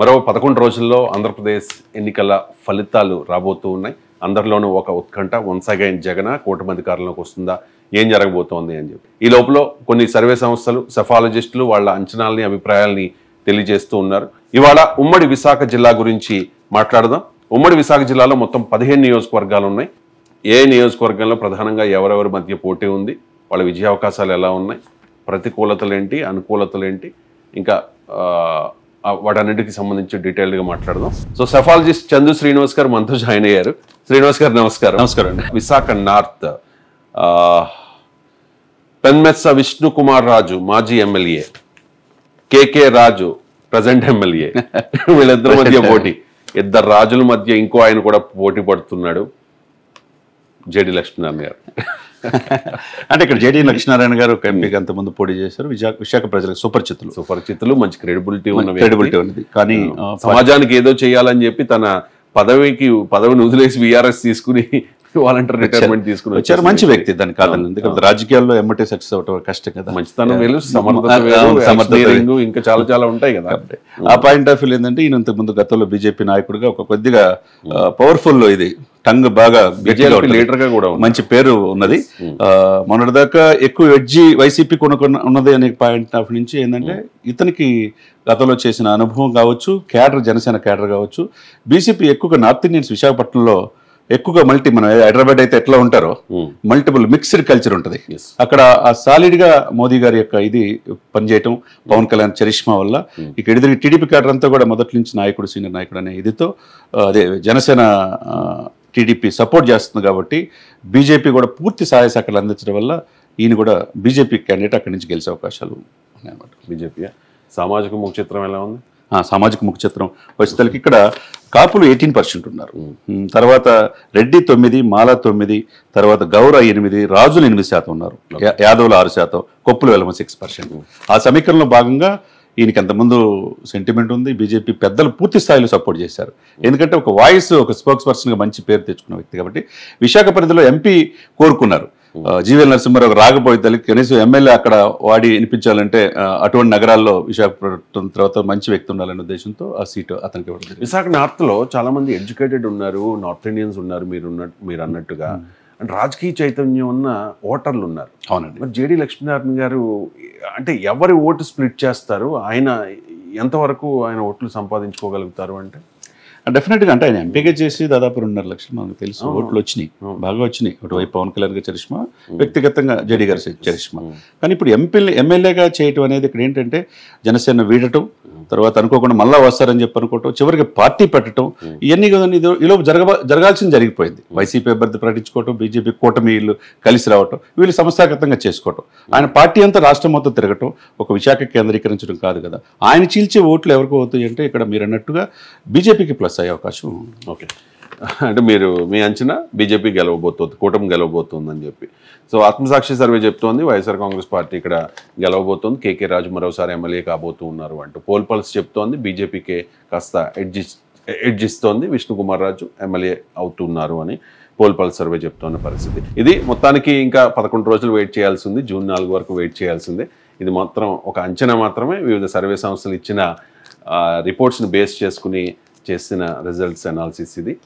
మరో 11 రోజుల్లో ఆంధ్రప్రదేశ్ ఎన్నికల ఫలితాలు రాబోతూ ఉన్నాయి. అందరిలోనూ ఒక ఉత్కంఠ. వన్స్ అగైన్ జగన్ కూటమి అధికారంలోకి వస్తుందా, ఏం జరగబోతోంది అని చెప్పి. ఈ లోపల కొన్ని సర్వే సంస్థలు, సెఫాలజిస్టులు వాళ్ళ అంచనాలని, అభిప్రాయాల్ని తెలియజేస్తూ ఉన్నారు. ఇవాళ ఉమ్మడి విశాఖ జిల్లా గురించి మాట్లాడదాం. ఉమ్మడి విశాఖ జిల్లాలో మొత్తం 15 నియోజకవర్గాలు ఉన్నాయి. ఏ నియోజకవర్గంలో ప్రధానంగా ఎవరెవరి మధ్య పోటీ ఉంది, వాళ్ళ విజయ అవకాశాలు ఎలా ఉన్నాయి, ప్రతికూలతలేంటి, అనుకూలతలేంటి, ఇంకా వాటన్నిటికి సంబంధించి డీటెయిల్డ్గా మాట్లాడదాం. సో సెఫాలజిస్ట్ చందు శ్రీనివాస్ గారు మనతో జాయిన్ అయ్యారు. శ్రీనివాస్ గారు నమస్కారం. నమస్కారం అండి. విశాఖ నార్త్ పెన్మెత్స విష్ణు కుమార్ రాజు మాజీ ఎమ్మెల్యే, కేకే రాజు ప్రజెంట్ ఎమ్మెల్యే, వీళ్ళిద్దరి మధ్య పోటీ. ఇద్దరు రాజుల మధ్య ఇంకో ఆయన కూడా పోటీ పడుతున్నాడు, జేడి లక్ష్మీనారాయణ గారు. అంటే ఇక్కడ జేడి లక్ష్మీనారాయణ గారు ఒక ఎంపీకి అంతకుముందు పోటీ చేశారు. విశాఖ ప్రజలకు సుపరిచితులు, మంచి క్రెడిబిలిటీ ఉన్నది. కానీ సమాజానికి ఏదో చేయాలని చెప్పి తన పదవిని వదిలేసి విఆర్ఎస్ తీసుకుని వాలంటీర్ రిటైర్మెంట్ తీసుకుని వచ్చారు. మంచి వ్యక్తి, దాని కాదని. ఎందుకంటే రాజకీయాల్లో ఎమ్మటే సక్సెస్ అవటం కష్టం కదా. మంచితనం వేరు, సమర్థత, ఇంకా చాలా చాలా ఉంటాయి కదా. ఆ పాయింట్ ఆఫ్ వ్యూ ఏంటంటే ఈయన ఇంతకుముందు గతంలో బీజేపీ నాయకుడిగా ఒక కొద్దిగా పవర్ఫుల్, ఇది టంగ్ బాగా లీడర్ గా కూడా మంచి పేరు ఉన్నది. మొన్నటిదాకా ఎక్కువ ఎడ్జి వైసీపీ ఉన్నది అనే పాయింట్ ఆఫ్ నుంచి ఏంటంటే ఇతనికి గతంలో చేసిన అనుభవం కావచ్చు, జనసేన క్యాడర్ కావచ్చు. బీజేపీ ఎక్కువగా నార్త్ ఇండియన్స్ విశాఖపట్నంలో ఎక్కువగా మన హైదరాబాద్ అయితే ఎట్లా ఉంటారో మల్టిపుల్ మిక్స్డ్ కల్చర్ ఉంటుంది. అక్కడ ఆ సాలిడ్ గా మోదీ గారి యొక్క ఇది పనిచేయటం, పవన్ కళ్యాణ్ చరిష్మా వల్ల ఇక్కడ ఎదురు టీడీపీ క్యాడర్ అంతా కూడా మొదటి నుంచి నాయకుడు, సీనియర్ నాయకుడు అనే ఇదితో అదే జనసేన టీడీపీ సపోర్ట్ చేస్తుంది. కాబట్టి బీజేపీ కూడా పూర్తి సహాయ సహకారాలు అందించడం వల్ల ఈయన కూడా బీజేపీ క్యాండిడేట్ అక్కడి నుంచి గెలిచే అవకాశాలు ఉన్నాయన్నమాట. బీజేపీ సామాజిక ముఖ చిత్రం ఎలా ఉంది? సామాజిక ముఖ చిత్రం వచ్చేసరికి ఇక్కడ కాపులు 18% ఉన్నారు. తర్వాత రెడ్డి 9%, మాల 9%, తర్వాత గౌర 8%, రాజులు 8% ఉన్నారు, యాదవులు 6%, కొప్పులు వెలమ 6%. ఆ సమీకరణలో భాగంగా ఈయనకి అంతకుముందు సెంటిమెంట్ ఉంది. బీజేపీ పెద్దలు పూర్తి స్థాయిలో సపోర్ట్ చేశారు. ఎందుకంటే ఒక వాయిస్, ఒక స్పోక్స్ పర్సన్గా మంచి పేరు తెచ్చుకున్న వ్యక్తి. కాబట్టి విశాఖ పరిధిలో ఎంపీ కోరుకున్నారు. జీవీఎల్ నరసింహారావు రాకపోతే కనీసం ఎమ్మెల్యే అక్కడ వాడి వినిపించాలంటే అటువంటి నగరాల్లో విశాఖపట్నం తర్వాత మంచి వ్యక్తి ఉండాలనే ఉద్దేశంతో ఆ సీటు అతనికి ఇవ్వడం. విశాఖ నార్త్ లో చాలా మంది ఎడ్యుకేటెడ్ ఉన్నారు, నార్త్ ఇండియన్స్ ఉన్నారు, మీరు అన్నట్టుగా. అంటే రాజకీయ చైతన్యం ఉన్న ఓటర్లు ఉన్నారు. అవునండి. మరి జేడి లక్ష్మీనారాయణ గారు అంటే ఎవరి ఓటు స్ప్లిట్ చేస్తారు, ఆయన ఎంతవరకు ఆయన ఓట్లు సంపాదించుకోగలుగుతారు అంటే? డెఫినెట్గా అంటే ఆయన ఎంపీగా చేసి దాదాపు 2.5 లక్షలు మనకు తెలుసు ఓట్లు వచ్చినాయి, బాగా వచ్చినాయి. ఒకవైపు పవన్ కళ్యాణ్ గారి చరిష్మా, వ్యక్తిగతంగా జేడీ గారి చరిష్మా. కానీ ఇప్పుడు ఎమ్మెల్యేగా చేయటం అనేది ఇక్కడ ఏంటంటే జనసేన వీడటం, తర్వాత అనుకోకుండా మళ్ళా వస్తారని చెప్పి అనుకోవటం, చివరికి పార్టీ పెట్టడం, ఇవన్నీ కదా ఈలోపు జరగాల్సింది జరిగిపోయింది. వైసీపీ అభ్యర్థి ప్రకటించుకోవటం, బీజేపీ కూటమి వీళ్ళు కలిసి రావటం, వీళ్ళు సంస్థాగతంగా చేసుకోవటం, ఆయన పార్టీ అంతా రాష్ట్రం మొత్తం తిరగటం, ఒక విశాఖ కేంద్రీకరించడం కాదు కదా. ఆయన చీల్చే ఓట్లు ఎవరికి అవుతాయి అంటే ఇక్కడ మీరు అన్నట్టుగా బీజేపీకి ప్లస్ అయ్యే అవకాశం. ఓకే, అంటే మీ అంచనా బీజేపీ గెలవబోతుంది, కూటమి గెలవబోతుంది అని చెప్పి. సో ఆత్మసాక్షి సర్వే చెప్తోంది వైఎస్ఆర్ కాంగ్రెస్ పార్టీ ఇక్కడ గెలవబోతోంది, కేకే రాజు మరోసారి ఎమ్మెల్యే కాబోతూ ఉన్నారు అంటూ. పోల్ పల్స్ చెప్తోంది బీజేపీకే కాస్త ఎడ్జిస్తోంది, విష్ణు కుమార్ రాజు ఎమ్మెల్యే అవుతున్నారు అని పోల్ పల్స్ సర్వే చెప్తున్న పరిస్థితి ఇది. మొత్తానికి ఇంకా 11 రోజులు వెయిట్ చేయాల్సింది, జూన్ 4 వరకు వెయిట్ చేయాల్సిందే. ఇది మాత్రం ఒక అంచనా మాత్రమే, వివిధ సర్వే సంస్థలు ఇచ్చిన రిపోర్ట్స్ని బేస్ చేసుకుని చేసిన రిజల్ట్స్ అనాలిసిస్ ఇది.